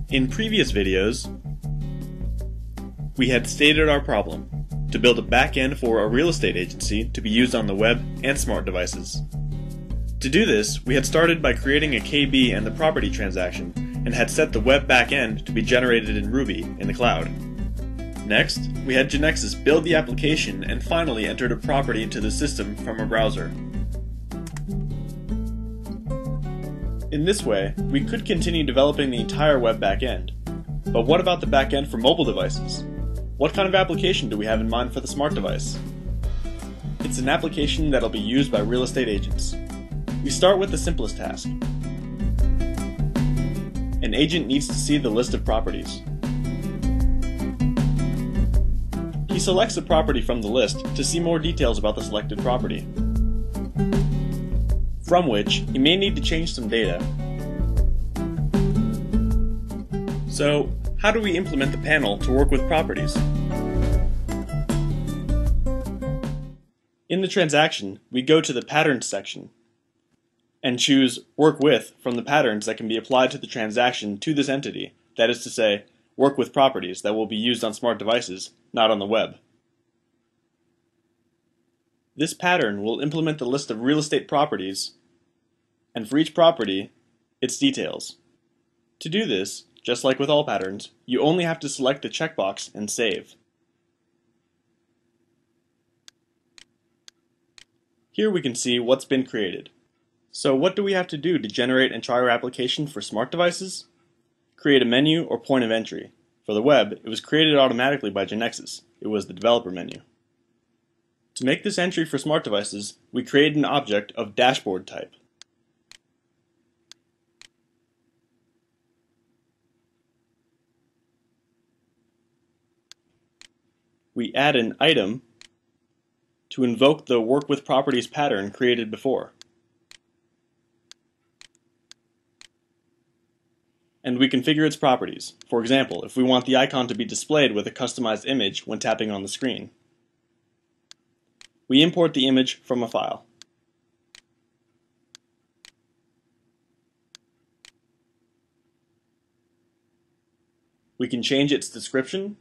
In previous videos, we had stated our problem: to build a back-end for a real estate agency to be used on the web and smart devices. To do this, we had started by creating a KB and the property transaction, and had set the web back-end to be generated in Ruby in the cloud. Next, we had GeneXus build the application and finally entered a property into the system from a browser. In this way, we could continue developing the entire web backend. But what about the backend for mobile devices? What kind of application do we have in mind for the smart device? It's an application that'll be used by real estate agents. We start with the simplest task. An agent needs to see the list of properties. He selects a property from the list to see more details about the selected property, from which he may need to change some data. So, how do we implement the panel to work with properties? In the transaction, we go to the Patterns section and choose Work With from the patterns that can be applied to the transaction to this entity, that is to say, work with properties that will be used on smart devices, not on the web. This pattern will implement the list of real estate properties, and for each property, its details. To do this, just like with all patterns, you only have to select the checkbox and save. Here we can see what's been created. So what do we have to do to generate and try our application for smart devices? Create a menu or point of entry. For the web, it was created automatically by GeneXus. It was the developer menu. To make this entry for smart devices, we created an object of dashboard type. We add an item to invoke the Work with Properties pattern created before. And we configure its properties. For example, if we want the icon to be displayed with a customized image when tapping on the screen. We import the image from a file. We can change its description.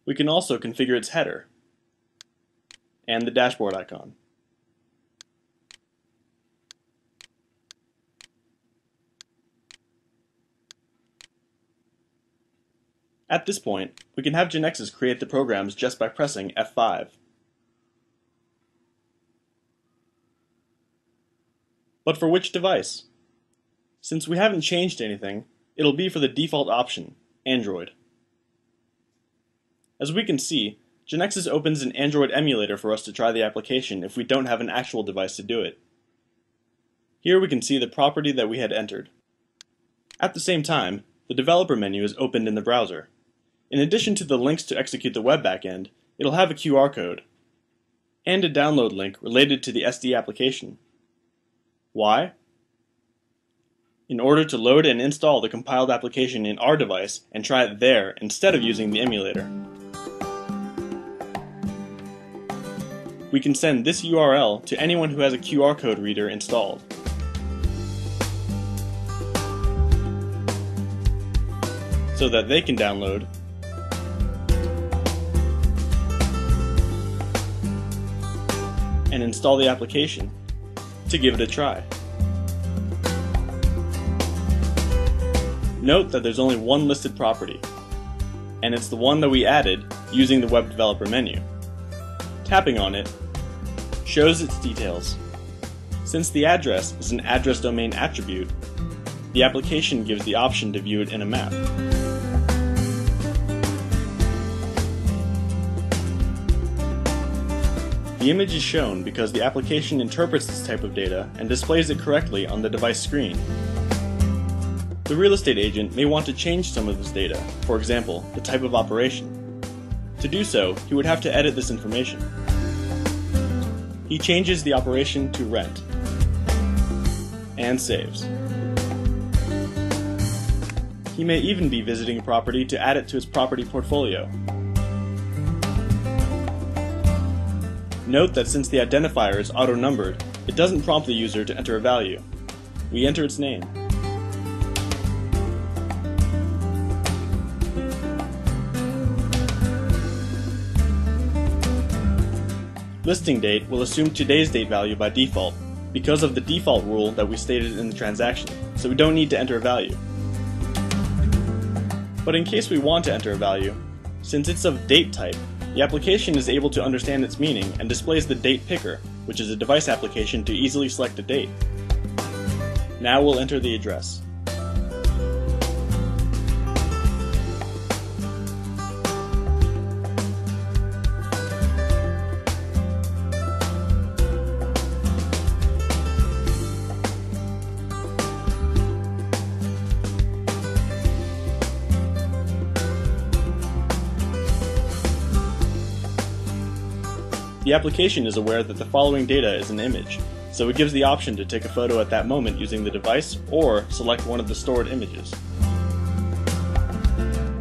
We can also configure its header and the dashboard icon. At this point, we can have GeneXus create the programs just by pressing F5. But for which device? Since we haven't changed anything, it'll be for the default option, Android. As we can see, GeneXus opens an Android emulator for us to try the application if we don't have an actual device to do it. Here we can see the property that we had entered. At the same time, the developer menu is opened in the browser. In addition to the links to execute the web backend, it'll have a QR code and a download link related to the SD application. Why? In order to load and install the compiled application in our device and try it there instead of using the emulator. We can send this URL to anyone who has a QR code reader installed. So that they can download and install the application to give it a try. Note that there's only one listed property, and it's the one that we added using the web developer menu. Tapping on it shows its details. Since the address is an address domain attribute, the application gives the option to view it in a map. The image is shown because the application interprets this type of data and displays it correctly on the device screen. The real estate agent may want to change some of this data, for example, the type of operation. To do so, he would have to edit this information. He changes the operation to rent and saves. He may even be visiting a property to add it to his property portfolio. Note that since the identifier is auto-numbered, it doesn't prompt the user to enter a value. we enter its name. Listing date will assume today's date value by default, because of the default rule that we stated in the transaction, so we don't need to enter a value. But in case we want to enter a value, since it's of date type, the application is able to understand its meaning and displays the date picker, which is a device application to easily select a date. Now we'll enter the address. The application is aware that the following data is an image, so it gives the option to take a photo at that moment using the device or select one of the stored images.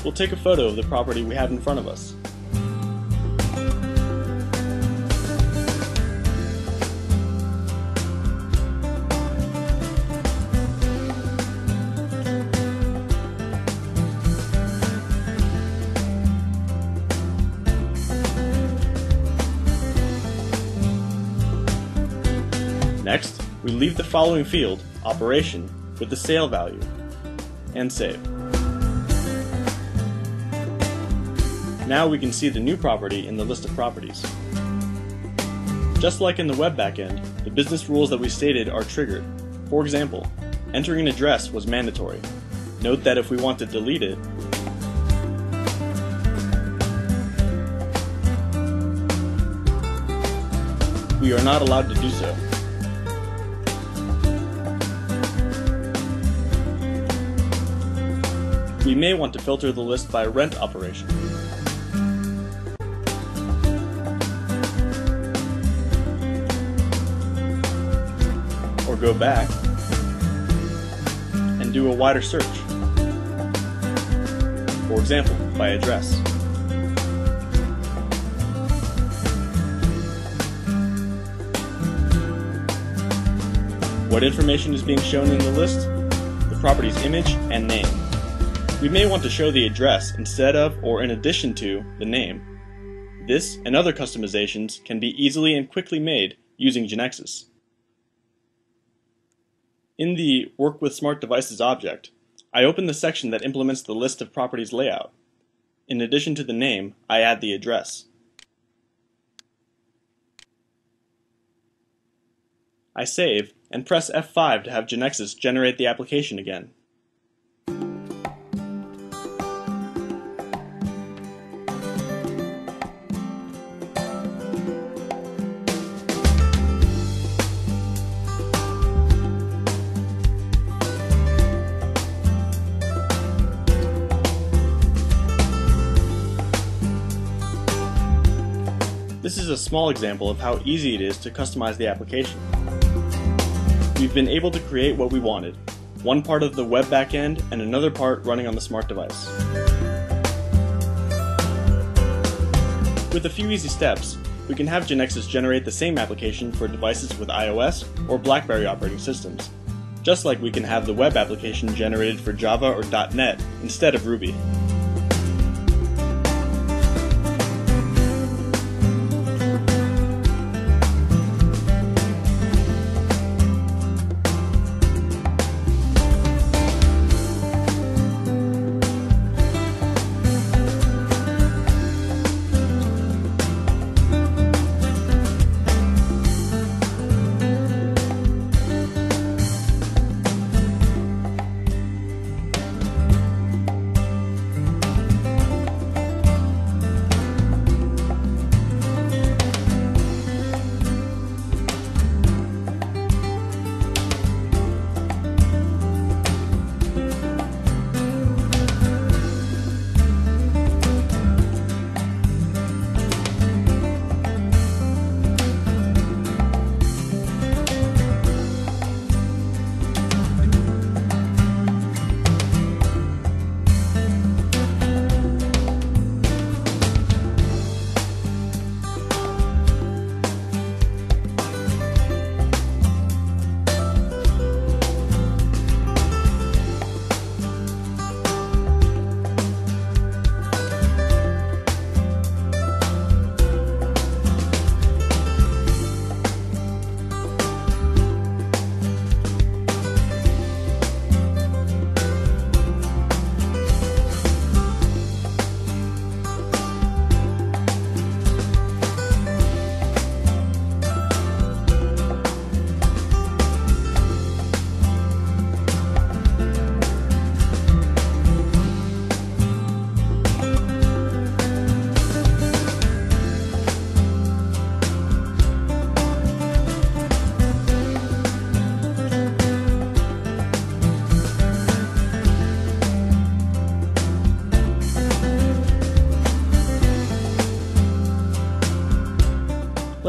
We'll take a photo of the property we have in front of us. Next, we leave the following field, operation, with the sale value, and save. Now we can see the new property in the list of properties. Just like in the web backend, the business rules that we stated are triggered. For example, entering an address was mandatory. Note that if we want to delete it, we are not allowed to do so. We may want to filter the list by rent operation. Or go back and do a wider search. For example, by address. What information is being shown in the list? The property's image and name. We may want to show the address instead of or in addition to the name. This and other customizations can be easily and quickly made using GeneXus. In the Work with Smart Devices object, I open the section that implements the list of properties layout. In addition to the name, I add the address. I save and press F5 to have GeneXus generate the application again. This is a small example of how easy it is to customize the application. We've been able to create what we wanted, one part of the web backend and another part running on the smart device. With a few easy steps, we can have GeneXus generate the same application for devices with iOS or BlackBerry operating systems, just like we can have the web application generated for Java or .NET instead of Ruby.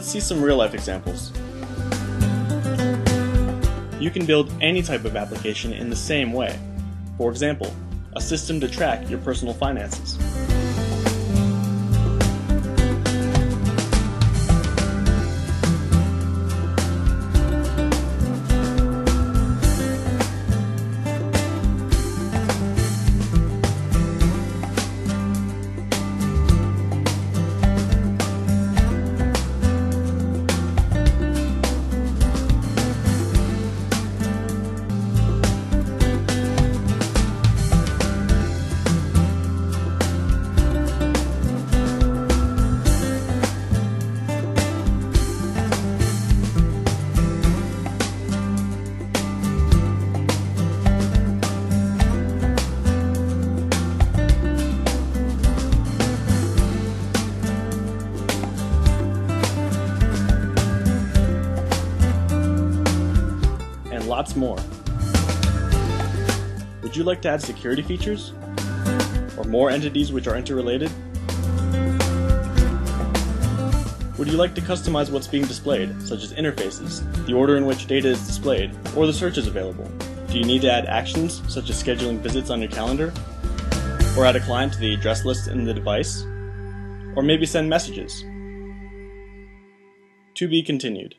let's see some real-life examples. You can build any type of application in the same way. For example, a system to track your personal finances. And lots more. Would you like to add security features? Or more entities which are interrelated? Would you like to customize what's being displayed, such as interfaces, the order in which data is displayed, or the searches available? Do you need to add actions, such as scheduling visits on your calendar? Or add a client to the address list in the device? Or maybe send messages? To be continued.